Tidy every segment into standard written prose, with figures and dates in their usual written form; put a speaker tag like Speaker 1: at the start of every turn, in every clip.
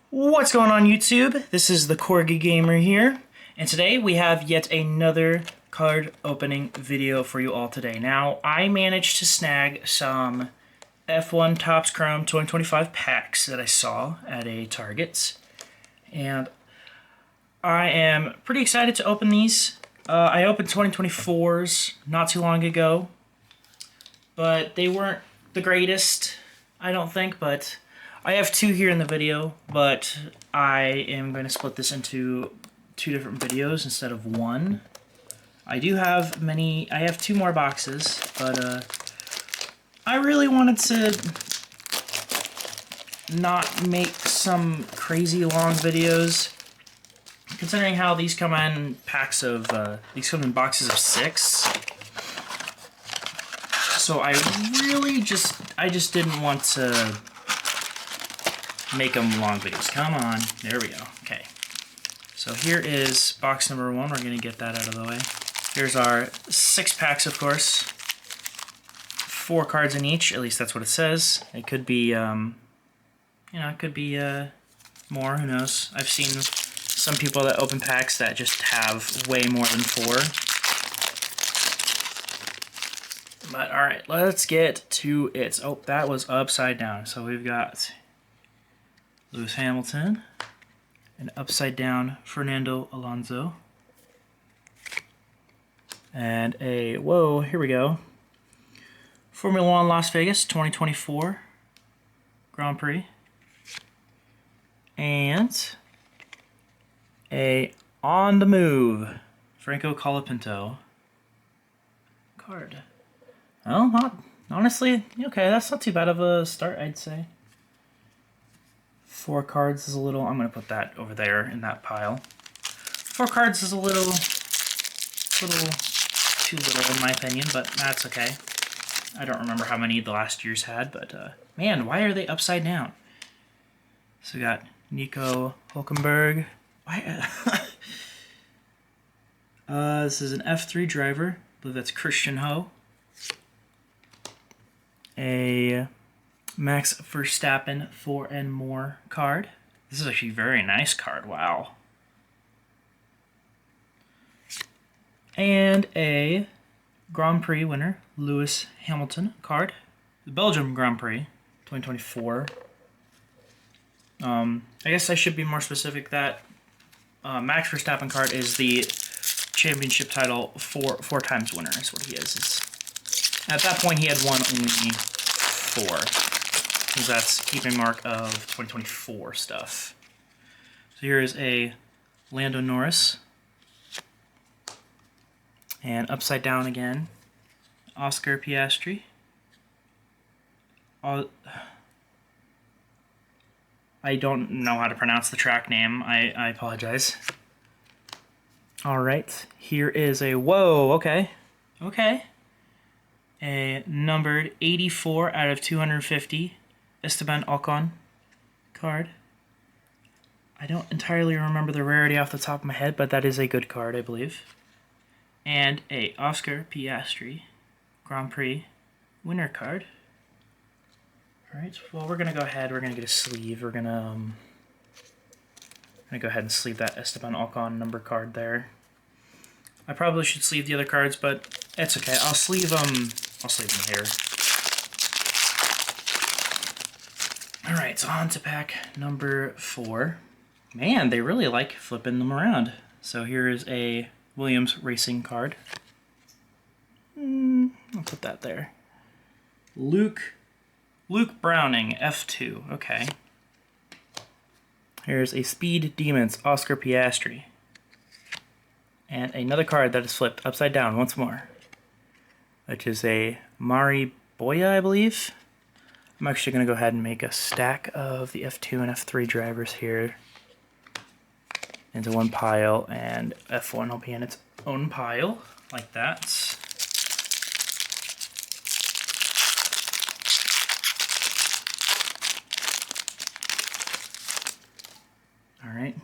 Speaker 1: What's going on YouTube? This is the Corgi Gamer here, and today we have yet another card opening video for you all today. Now, I managed to snag some F1 Topps Chrome 2025 packs that I saw at a Target's, and I am pretty excited to open these. I opened 2024s not too long ago, but they weren't the greatest, I don't think, but I have two here in the video, but I am going to split this into two different videos instead of one. I have two more boxes, but I really wanted to not make some crazy long videos, considering how these come in packs of, these come in boxes of 6. So I just didn't want to make them long videos. Come on. There we go. Okay. So here is box number 1. We're going to get that out of the way. Here's our 6 packs, of course. 4 cards in each. At least that's what it says. It could be, it could be more. Who knows? I've seen some people that open packs that just have way more than 4. But alright, let's get to it. Oh, that was upside down. So we've got Lewis Hamilton, and upside down Fernando Alonso, and whoa, here we go, Formula One Las Vegas 2024 Grand Prix, and a On the Move Franco Colapinto card. Well, honestly, okay, that's not too bad of a start, I'd say. 4 cards is a little... I'm going to put that over there in that pile. 4 cards is a little too little in my opinion, but that's okay. I don't remember how many the last year's had, but man, why are they upside down? So we got Nico Hülkenberg. Why? This is an F3 driver. I believe that's Christian Ho. A Max Verstappen 4 and More card. This is actually a very nice card, wow. And a Grand Prix winner, Lewis Hamilton card. The Belgium Grand Prix 2024. I guess I should be more specific that Max Verstappen card is the championship title four times winner, is what he is. At that point, he had won only 4. Because that's keeping mark of 2024 stuff. So here is a Lando Norris. And upside down again, Oscar Piastri. I don't know how to pronounce the track name. I apologize. Alright, here is a... Whoa, okay. Okay. A numbered 84 out of 250 Esteban Ocon card. I don't entirely remember the rarity off the top of my head, but that is a good card, I believe. And a Oscar Piastri Grand Prix winner card. Alright, well, we're going to go ahead. We're going to get a sleeve. We're going to go ahead and sleeve that Esteban Ocon number card there. I probably should sleeve the other cards, but it's okay. I'll sleeve them here. Alright, so on to pack number 4. Man, they really like flipping them around. So here is a Williams Racing card. I'll put that there. Luke Browning, F2. Okay. Here's a Speed Demons, Oscar Piastri. And another card that is flipped upside down once more, which is a Mari Boya, I believe. I'm actually going to go ahead and make a stack of the F2 and F3 drivers here into one pile, and F1 will be in its own pile, like that. Alright.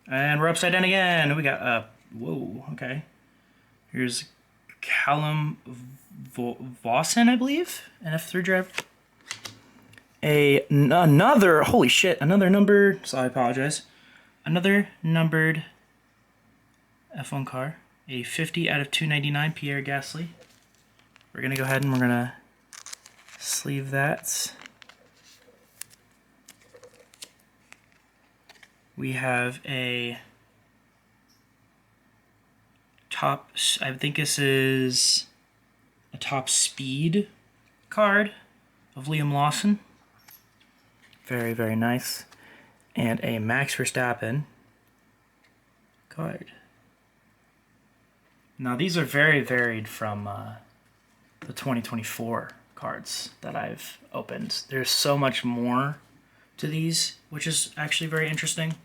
Speaker 1: And we're upside down again. We got, whoa, okay. Here's Callum Vossen, I believe, an F3 driver. another, holy shit, another numbered, so I apologize. Another numbered F1 car. A 50 out of 299 Pierre Gasly. We're going to go ahead and we're going to sleeve that. We have a top, I think this is a top speed card of Liam Lawson. Very, very nice. And a Max Verstappen card. Now these are very varied from the 2024 cards that I've opened. There's so much more to these, which is actually very interesting.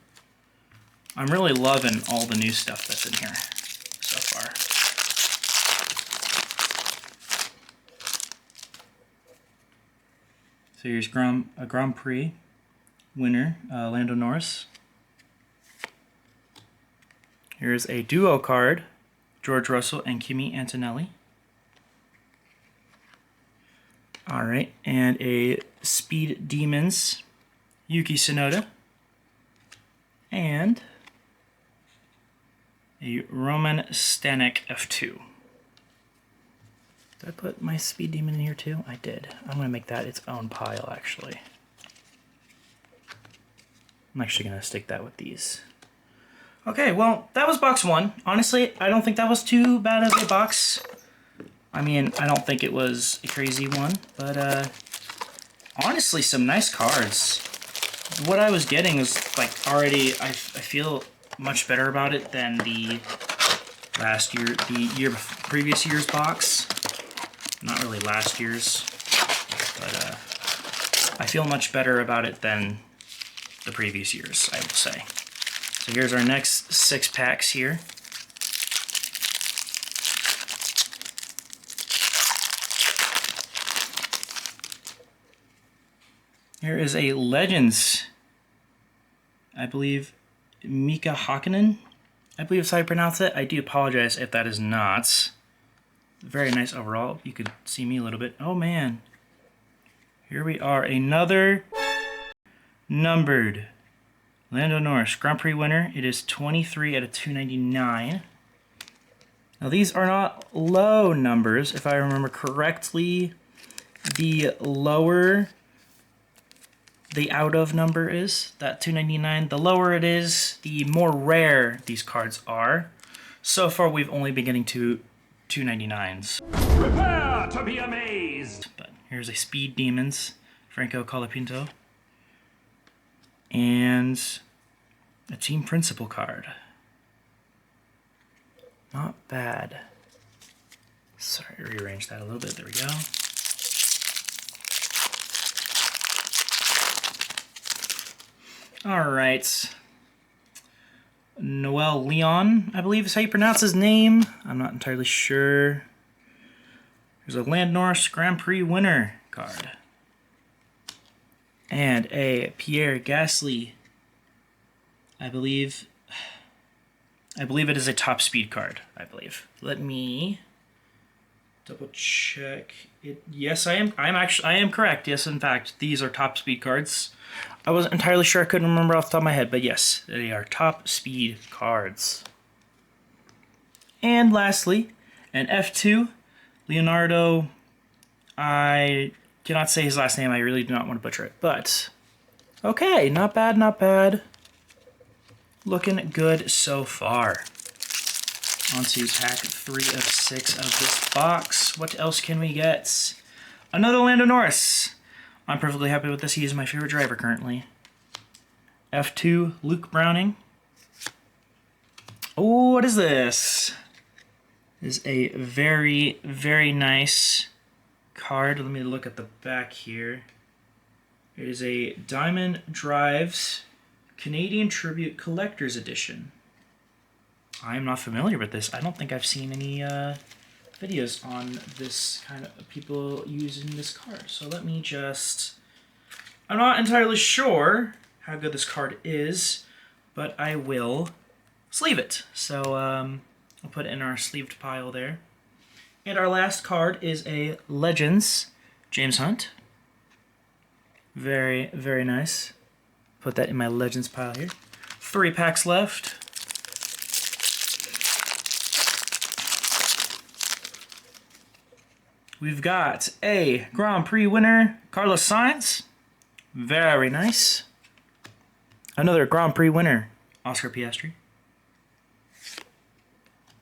Speaker 1: I'm really loving all the new stuff that's in here so far. So here's a Grand Prix winner, Lando Norris. Here's a duo card, George Russell and Kimi Antonelli. Alright, and a Speed Demons, Yuki Tsunoda. And a Roman Stanek F2. Did I put my Speed Demon in here too? I did. I'm going to make that its own pile, actually. I'm actually going to stick that with these. Okay, well, that was box one. Honestly, I don't think that was too bad of a box. I mean, I don't think it was a crazy one, but honestly, some nice cards. What I was getting was, like, already, I feel much better about it than the previous year's box. Not really last year's, but I feel much better about it than the previous years, I will say. So here's our next 6 packs here. Here is a Legends, I believe, Mika Hakkinen. I believe that's how you pronounce it. I do apologize if that is not. Very nice overall. You could see me a little bit. Oh man. Here we are. Another numbered Lando Norris Grand Prix winner. It is 23 out of 299. Now these are not low numbers. If I remember correctly, the lower the out of number is, that 299, the lower it is, the more rare these cards are. So far we've only been getting to 299s.
Speaker 2: Prepare to be amazed!
Speaker 1: But here's a Speed Demons, Franco Colapinto. And a Team Principal card. Not bad. Sorry, rearrange that a little bit. There we go. Alright. Noel Leon, I believe is how you pronounce his name. I'm not entirely sure. There's a Lando Norris Grand Prix winner card. And a Pierre Gasly, I believe it is a top speed card, I believe. Let me double check it. Yes, I am correct. Yes, in fact, these are top speed cards. I wasn't entirely sure, I couldn't remember off the top of my head, but yes, they are top speed cards. And lastly, an F2, Leonardo, I cannot say his last name, I really do not want to butcher it, but okay, not bad, not bad. Looking good so far. On to pack 3 of 6 of this box. What else can we get? Another Lando Norris. I'm perfectly happy with this. He is my favorite driver currently. F2, Luke Browning. Oh, what is this? This is a very, very nice card. Let me look at the back here. It is a Diamond Drives Canadian Tribute Collector's Edition. I am not familiar with this. I don't think I've seen any videos on this kind of people using this card. So let me just... I'm not entirely sure how good this card is, but I will sleeve it. So I'll put it in our sleeved pile there. And our last card is a Legends James Hunt. Very, very nice. Put that in my Legends pile here. 3 packs left. We've got a Grand Prix winner, Carlos Sainz. Very nice. Another Grand Prix winner, Oscar Piastri.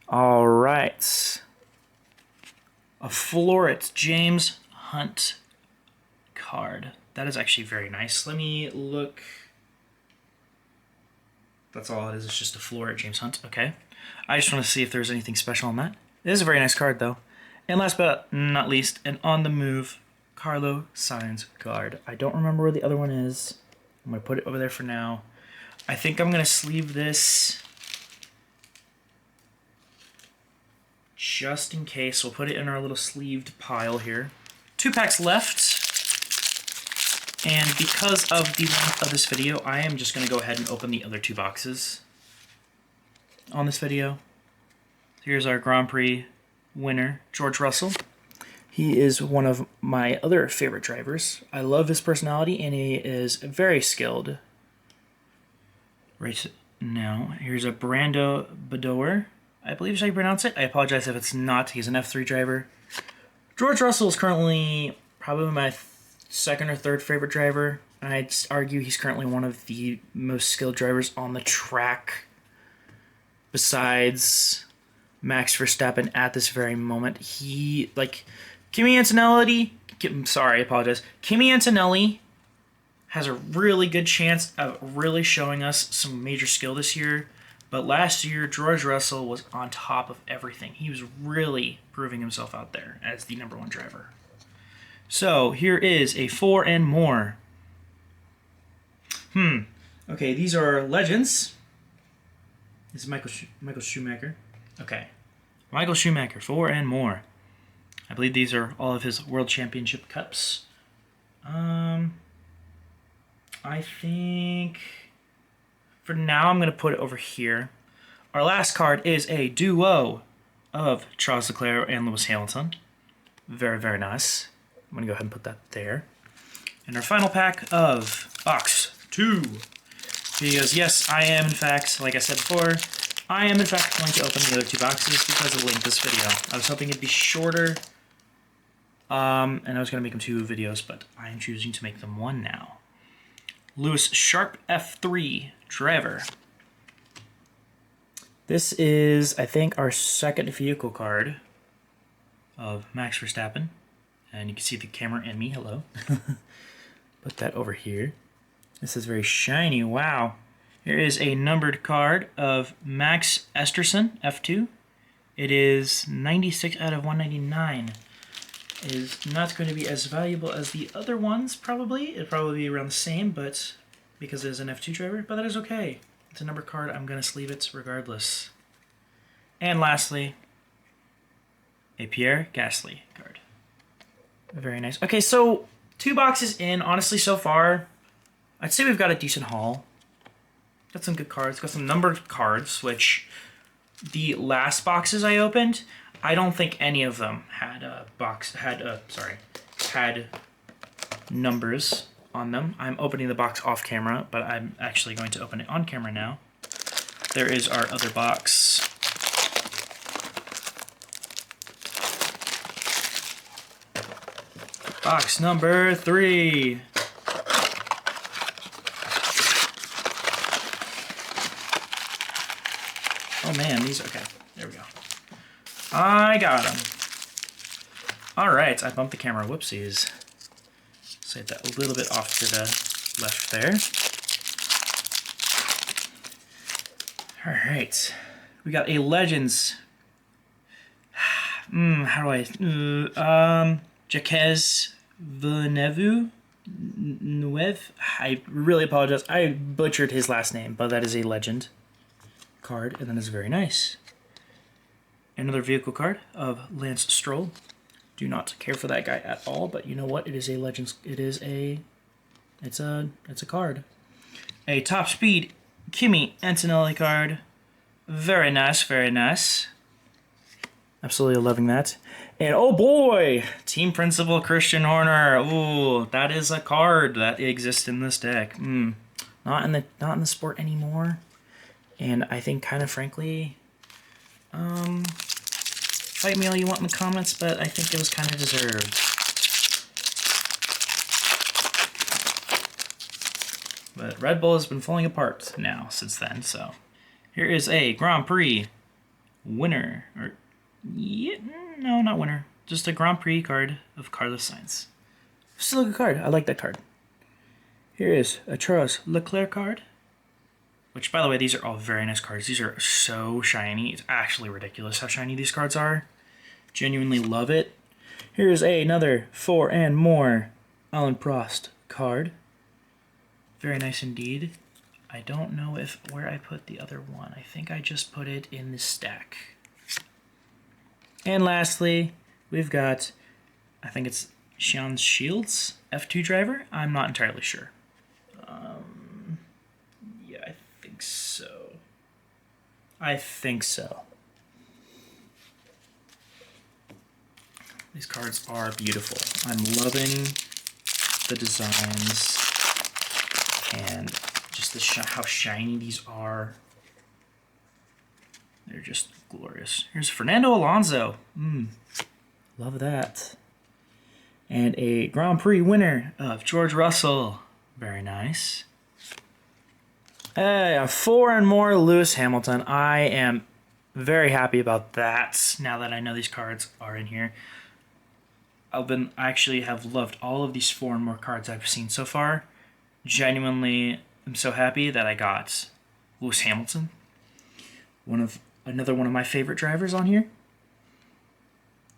Speaker 1: All right. A Floret James Hunt card. That is actually very nice. Let me look. That's all it is. It's just a Floret James Hunt. Okay. I just want to see if there's anything special on that. It is a very nice card, though. And last but not least, an on-the-move Carlos Sainz card. I don't remember where the other one is. I'm going to put it over there for now. I think I'm going to sleeve this just in case. We'll put it in our little sleeved pile here. 2 packs left. And because of the length of this video, I am just going to go ahead and open the other 2 boxes on this video. Here's our Grand Prix winner, George Russell. He is one of my other favorite drivers. I love his personality, and he is very skilled. Right now, here's a Brando Baddoer. I believe is how you pronounce it. I apologize if it's not. He's an F3 driver. George Russell is currently probably my second or third favorite driver. I'd argue he's currently one of the most skilled drivers on the track besides Max Verstappen at this very moment. He, like, Kimi Antonelli, sorry, I apologize. Kimi Antonelli has a really good chance of really showing us some major skill this year. But last year, George Russell was on top of everything. He was really proving himself out there as the #1 driver. So here is a 4 and more. Okay, these are Legends. This is Michael Schumacher. Okay. Michael Schumacher, 4 and more. I believe these are all of his World Championship Cups. I think for now I'm going to put it over here. Our last card is a duo of Charles Leclerc and Lewis Hamilton. Very, very nice. I'm going to go ahead and put that there. And our final pack of box 2. Because yes, I am in fact, like I said before, I am in fact going to open the other 2 boxes because of the length of this video. I was hoping it'd be shorter, and I was going to make them 2 videos, but I am choosing to make them 1 now. Lewis Sharp F3 driver. This is, I think, our second vehicle card of Max Verstappen. And you can see the camera and me. Hello. Put that over here. This is very shiny. Wow. Here is a numbered card of Max Esterson, F2. It is 96 out of 199. It is not going to be as valuable as the other ones, probably. It'll probably be around the same, but because it is an F2 driver, but that is okay. It's a numbered card. I'm going to sleeve it regardless. And lastly, a Pierre Gasly card. Very nice. Okay, so 2 boxes in. Honestly, so far, I'd say we've got a decent haul. Got some good cards. Got some numbered cards, which the last boxes I opened, I don't think any of them had had numbers on them. I'm opening the box off camera, but I'm actually going to open it on camera now. There is our other box. Box number 3. Oh man, these, okay, there we go. I got them. All right, I bumped the camera, whoopsies. Set that a little bit off to the left there. All right, we got a Legends. How do I, Jacques Villeneuve? I really apologize. I butchered his last name, but that is a Legend card, and that is very nice. Another vehicle card of Lance Stroll. Do not care for that guy at all, but you know what? It is a Legends. It's a card. A Top Speed Kimi Antonelli card. Very nice, very nice. Absolutely loving that. And oh boy, Team Principal Christian Horner. Ooh, that is a card that exists in this deck. Not in the sport anymore. And I think kind of frankly, fight me all you want in the comments, but I think it was kind of deserved. But Red Bull has been falling apart now since then, so here is a Grand Prix winner, or yeah, no, not winner, just a Grand Prix card of Carlos Sainz. Still a good card. I like that card. Here is a Charles Leclerc card, which, by the way, these are all very nice cards. These are so shiny. It's actually ridiculous how shiny these cards are. Genuinely love it. Here's another 4 and more Alan Prost card. Very nice indeed. I don't know where I put the other one. I think I just put it in the stack. And lastly, we've got, I think it's Sean Shields, F2 driver. I'm not entirely sure. Yeah, I think so. I think so. These cards are beautiful. I'm loving the designs and just how shiny these are. They're just glorious. Here's Fernando Alonso. Love that. And a Grand Prix winner of George Russell. Very nice. Hey, a 4 and more Lewis Hamilton. I am very happy about that now that I know these cards are in here. I actually have loved all of these 4 and more cards I've seen so far. Genuinely, I'm so happy that I got Lewis Hamilton. Another one of my favorite drivers on here.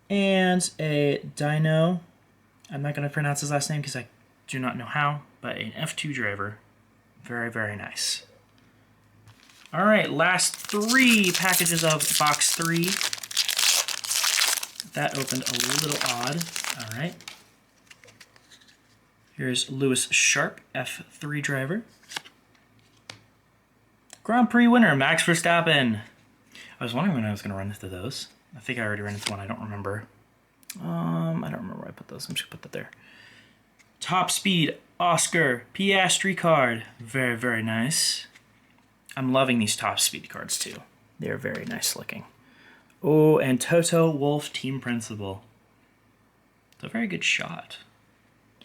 Speaker 1: And a Dino. I'm not going to pronounce his last name because I do not know how, but an F2 driver. Very, very nice. All right, last 3 packages of box 3. That opened a little odd. All right. Here's Lewis Sharp, F3 driver. Grand Prix winner, Max Verstappen. I was wondering when I was going to run into those. I think I already ran into one. I don't remember. I don't remember where I put those. I'm just going to put that there. Top Speed, Oscar Piastri card. Very, very nice. I'm loving these Top Speed cards, too. They're very nice looking. Oh, and Toto Wolff, Team Principal. It's a very good shot.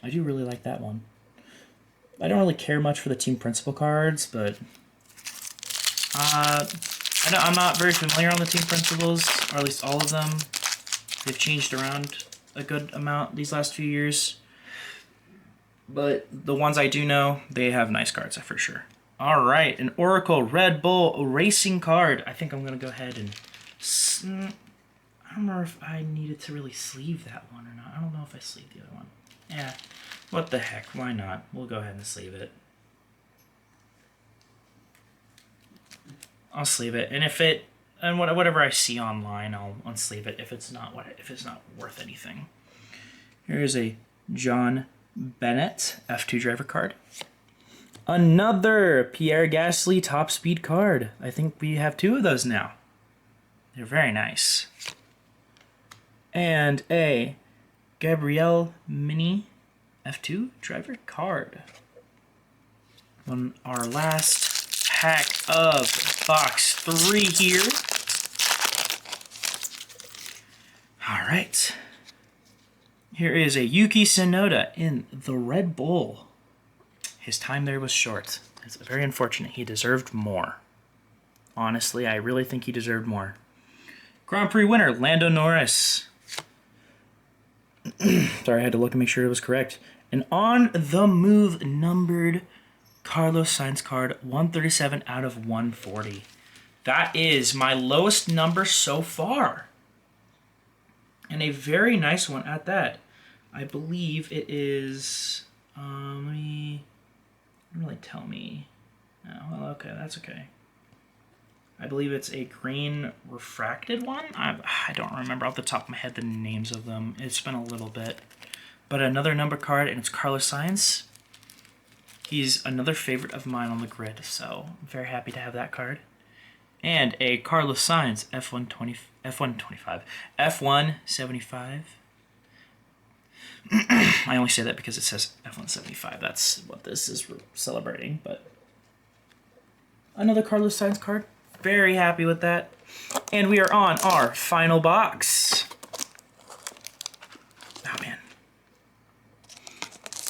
Speaker 1: I do really like that one. I don't really care much for the Team Principal cards, but I'm not very familiar on the Team Principals, or at least all of them. They've changed around a good amount these last few years. But the ones I do know, they have nice cards, for sure. All right, an Oracle Red Bull Racing card. I think I'm going to go ahead and... I don't know if I needed to really sleeve that one or not. I don't know if I sleeved the other one. Yeah, what the heck, why not? We'll go ahead and sleeve it. I'll sleeve it, and whatever I see online, I'll unsleeve it if it's not worth anything. Here's a John Bennett F2 driver card. Another Pierre Gasly Top Speed card. I think we have 2 of those now. They're very nice. And a Gabriel Mini F2 driver card. On our last pack of box 3 here. All right. Here is a Yuki Tsunoda in the Red Bull. His time there was short. It's very unfortunate. He deserved more. Honestly, I really think he deserved more. Grand Prix winner, Lando Norris. Sorry, I had to look and make sure it was correct. An on-the-move numbered Carlos Sainz card, 137 out of 140. That is my lowest number so far. And a very nice one at that. I believe it is... Didn't really tell me. Oh, well, okay, that's okay. I believe it's a green refracted one. I don't remember off the top of my head the names of them. It's been a little bit. But another number card, and it's Carlos Sainz. He's another favorite of mine on the grid, so I'm very happy to have that card. And a Carlos Sainz F175. I only say that because it says F175. That's what this is celebrating. But another Carlos Sainz card. Very happy with that. And we are on our final box. Oh, man.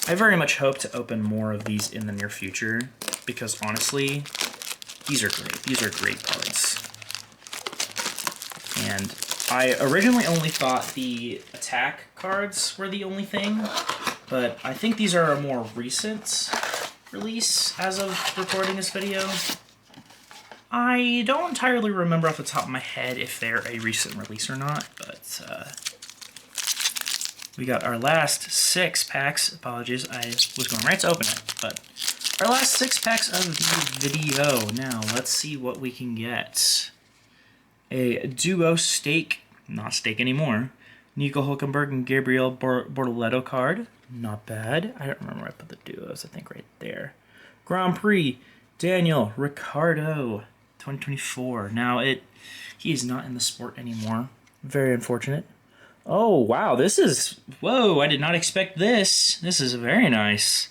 Speaker 1: I very much hope to open more of these in the near future. Because honestly, these are great. These are great cards. And I originally only thought the attack cards were the only thing, but I think these are a more recent release as of recording this video. I don't entirely remember off the top of my head if they're a recent release or not, but we got our last 6 packs. Apologies, I was going right to open it, but our last 6 packs of the video. Now, let's see what we can get. A duo stake, not stake anymore, Nico Hulkenberg and Gabriel Bortoleto card. Not bad. I don't remember where I put the duos. I think right there. Grand Prix, Daniel Ricciardo, 2024. Now, he is not in the sport anymore. Very unfortunate. Oh, wow, this is... Whoa, I did not expect this. This is very nice.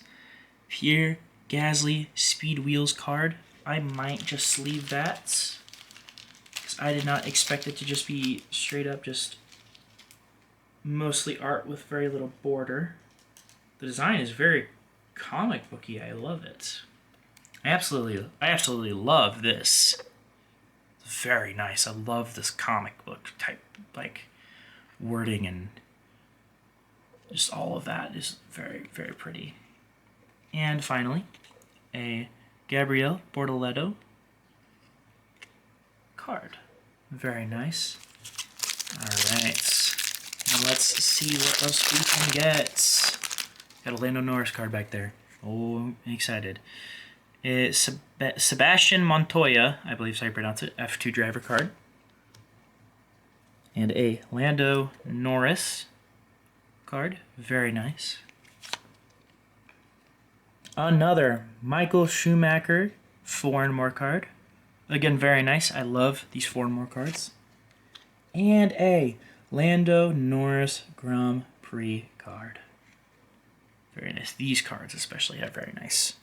Speaker 1: Pierre Gasly Speed Wheels card. I might just sleeve that. I did not expect it to just be straight up just mostly art with very little border. The design is very comic booky. I love it. I absolutely love this. It's very nice. I love this comic book type like wording, and just all of that is very, very pretty. And finally, a Gabriel Bortoleto card. Very nice. Alright. Now let's see what else we can get. Got a Lando Norris card back there. Oh, I'm excited. It's Sebastian Montoya, I believe is how you pronounce it, F2 driver card. And a Lando Norris card. Very nice. Another Michael Schumacher 4 and more card. Again, very nice. I love these 4 and more cards. And a Lando Norris Grand Prix card. Very nice. These cards especially are very nice.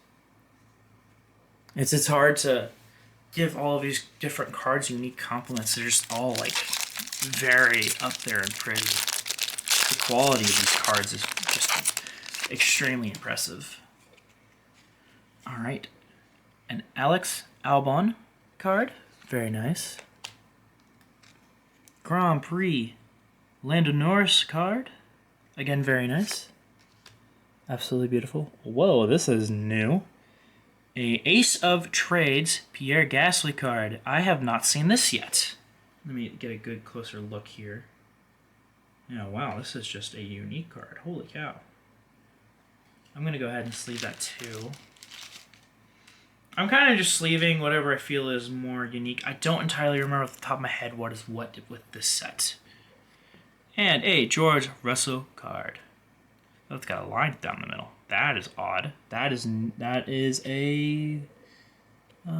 Speaker 1: It's hard to give all of these different cards unique compliments. They're just all like very up there and pretty. The quality of these cards is just extremely impressive. Alright. An Alex Albon card. Very nice. Grand Prix Lando Norris card. Again, very nice. Absolutely beautiful. Whoa, this is new. A Ace of Trades Pierre Gasly card. I have not seen this yet. Let me get a good closer look here. Yeah, wow, this is just a unique card. Holy cow. I'm going to go ahead and sleeve that too. I'm kind of just sleeving whatever I feel is more unique. I don't entirely remember off the top of my head what is what with this set. And a George Russell card. Oh, it's got a line down the middle. That is odd. That is a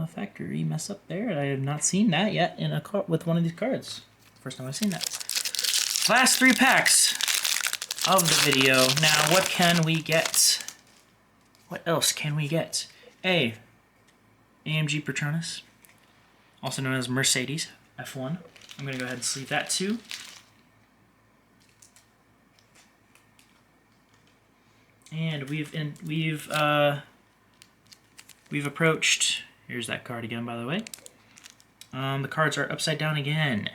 Speaker 1: factory mess up there. I have not seen that yet in a card with one of these cards. First time I've seen that. Last 3 packs of the video. Now, what can we get? What else can we get? A AMG Petronas, also known as Mercedes F1. I'm going to go ahead and sleeve that too. And we've approached. Here's that card again, by the way. The cards are upside down again.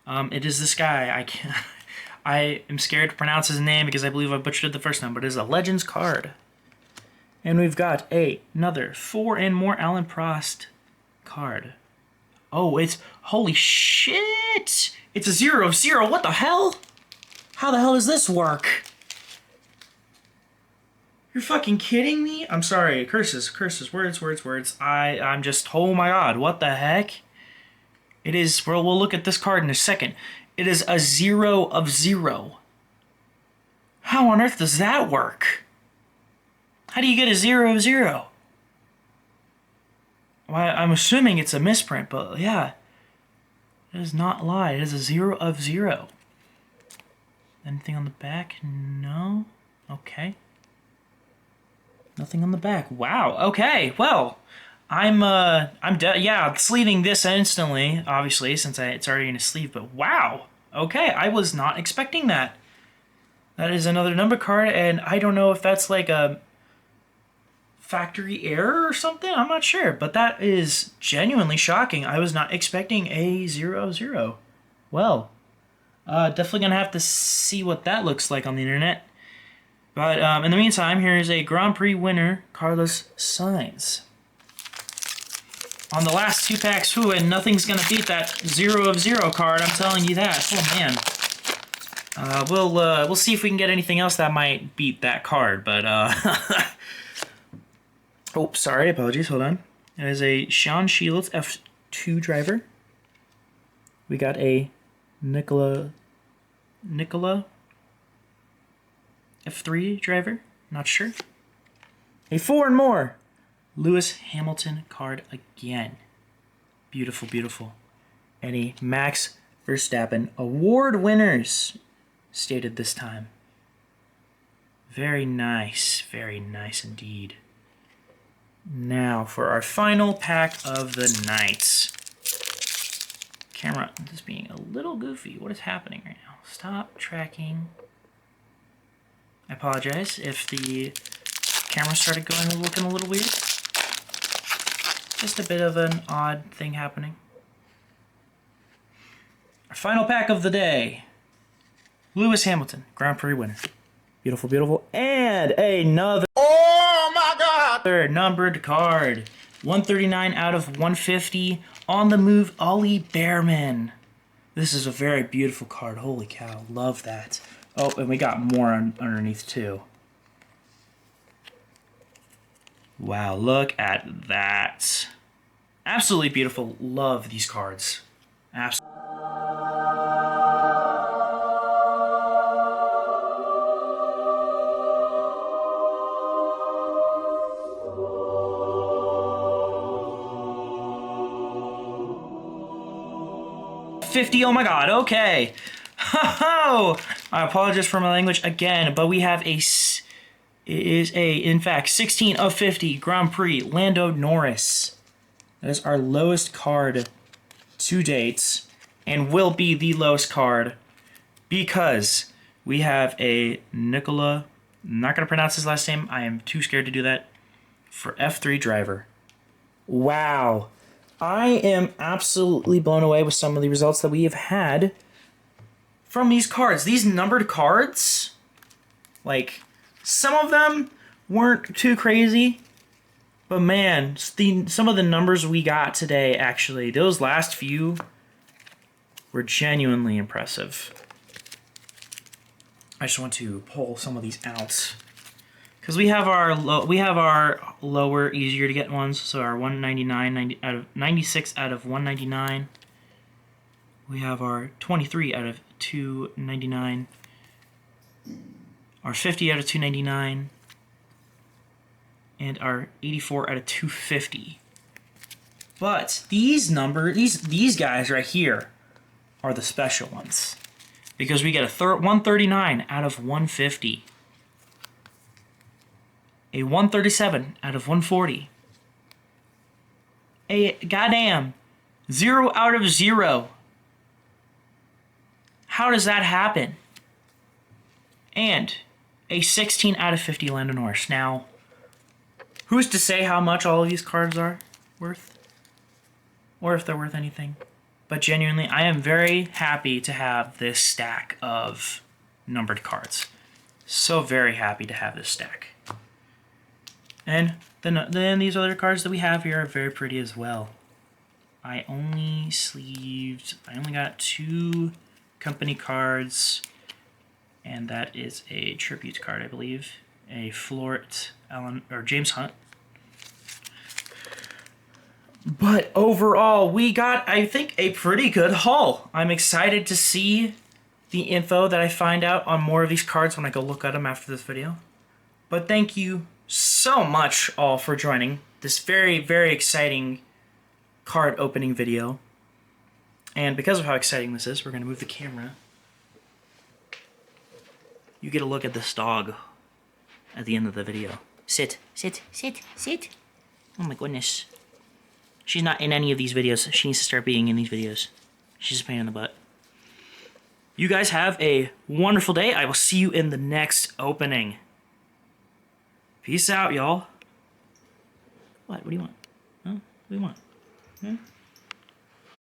Speaker 1: It is this guy. I am scared to pronounce his name because I believe I butchered it the first time, but it is a Legends card. And we've got another 4 and more Alan Prost card. Oh, it's... Holy shit! It's a 0 of 0. What the hell? How the hell does this work? You're fucking kidding me? I'm sorry. Curses. Words. I'm just... Oh my god. What the heck? It is... Well, we'll look at this card in a second. It is a 0 of 0. How on earth does that work? How do you get a 0 of 0? I'm assuming it's a misprint, but yeah. It is not lie. It is a 0 of 0. Anything on the back? No. Okay. Nothing on the back. Wow. Okay. Well, yeah, sleeving this instantly, obviously, since it's already in a sleeve. But wow. Okay, I was not expecting that. That is another number card, and I don't know if that's like a factory error or something. I'm not sure, but that is genuinely shocking. I was not expecting a 0-0. Well, definitely gonna have to see what that looks like on the internet. But in the meantime, here is a Grand Prix winner, Carlos Sainz. On the last 2 packs, and nothing's gonna beat that 0 of 0 card. I'm telling you that. Oh man. We'll see if we can get anything else that might beat that card, but oh, sorry, apologies, hold on. It is a Sean Shields F2 driver. We got a Nicola F3 driver, not sure. A 4 and more Lewis Hamilton card again. Beautiful, beautiful. And a Max Verstappen award winners stated this time. Very nice indeed. Now for our final pack of the night. Camera is being a little goofy. What is happening right now? Stop tracking. I apologize if the camera started looking a little weird. Just a bit of an odd thing happening. Our final pack of the day. Lewis Hamilton, Grand Prix winner. Beautiful, beautiful. And another...
Speaker 3: Oh my God!
Speaker 1: Third numbered card. 139 out of 150. On the move, Ollie Bearman. This is a very beautiful card. Holy cow. Love that. Oh, and we got more underneath too. Wow, look at that. Absolutely beautiful. Love these cards. Absolutely. $50, oh my god, okay. Ho-ho! I apologize for my language again, but we have in fact, 16 of 50 Grand Prix Lando Norris. That is our lowest card to date, and will be the lowest card, because we have a Nicola, I'm not going to pronounce his last name, I am too scared to do that, for F3 driver. Wow. I am absolutely blown away with some of the results that we have had from these cards. These numbered cards, like, some of them weren't too crazy, but man, some of the numbers we got today, actually, those last few were genuinely impressive. I just want to pull some of these out. Because we have our lower, easier to get ones. So our 96 out of 199. We have our 23 out of 299. Our 50 out of 299. And our 84 out of 250. But these these guys right here are the special ones. Because we get a 139 out of 150. A 137 out of 140. A goddamn 0 out of 0. How does that happen? And a 16 out of 50 Lando Norris. Now, who's to say how much all of these cards are worth? Or if they're worth anything. But genuinely, I am very happy to have this stack of numbered cards. So very happy to have this stack. And then these other cards that we have here are very pretty as well. I only got 2 company cards, and that is a tribute card, I believe. A Flort Allen or James Hunt. But overall, we got, I think, a pretty good haul. I'm excited to see the info that I find out on more of these cards when I go look at them after this video. But thank you so much all for joining this very, very exciting card opening video. And because of how exciting this is, we're going to move the camera. You get a look at this dog at the end of the video. Sit, sit, sit, sit. Oh my goodness. She's not in any of these videos. She needs to start being in these videos. She's a pain in the butt. You guys have a wonderful day. I will see you in the next opening. Peace out, y'all. What? What do you want? Huh? What do you want? Huh?